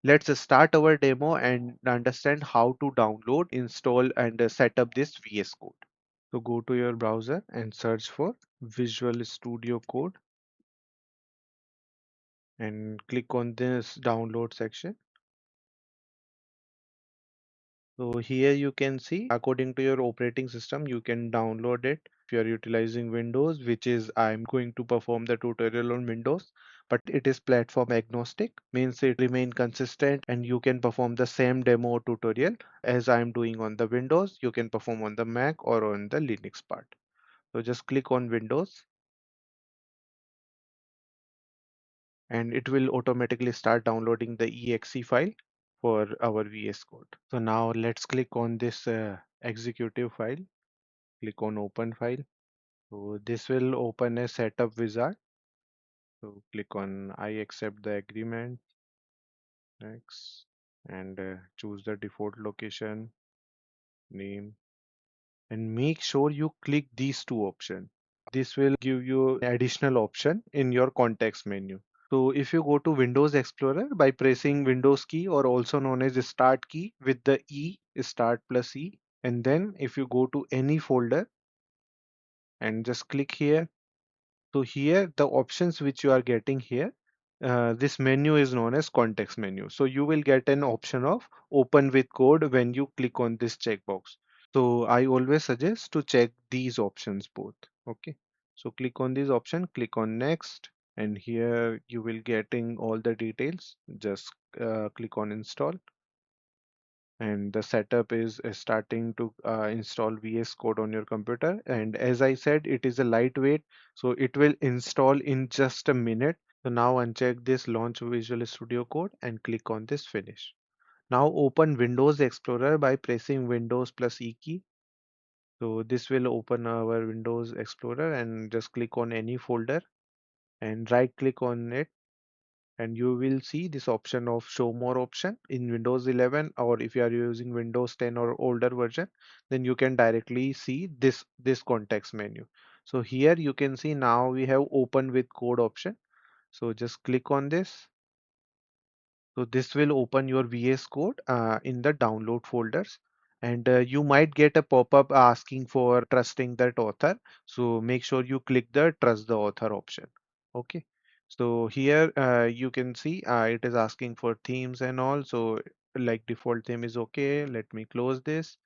Let's start our demo and understand how to download, install, and set up this VS Code. So go to your browser and search for Visual Studio Code and click on this download section. So here you can see according to your operating system, you can download it. If you are utilizing Windows, which is I'm going to perform the tutorial on Windows, but it is platform agnostic, means it remain consistent and you can perform the same demo tutorial as I'm doing on the Windows. You can perform on the Mac or on the Linux part. So just click on Windows and it will automatically start downloading the exe file for our VS Code. So now let's click on this executive file. Click on open file. So this will open a setup wizard. So click on I accept the agreement, next, and choose the default location, name, and make sure you click these two options. This will give you additional option in your context menu. So if you go to Windows Explorer by pressing Windows key or also known as Start key with the E, Start plus E, and then if you go to any folder and just click here. So here the options which you are getting here, this menu is known as context menu. So you will get an option of open with code when you click on this checkbox. So I always suggest to check these options both. Okay. So click on this option, click on next, and here you will getting all the details. Just click on install and the setup is starting to install VS Code on your computer. And as I said, it is a lightweight, so it will install in just a minute. So now uncheck this launch Visual Studio Code and click on this finish. Now open Windows Explorer by pressing Windows plus E key. So this will open our Windows Explorer and just click on any folder and right click on it and you will see this option of show more option in Windows 11, or if you are using Windows 10 or older version, then you can directly see this context menu. So here you can see now we have open with code option. So just click on this. So this will open your VS Code in the download folders, and you might get a pop-up asking for trusting that author. So make sure you click the trust the author option. Okay. So here you can see it is asking for themes and all. So like default theme is okay. Let me close this.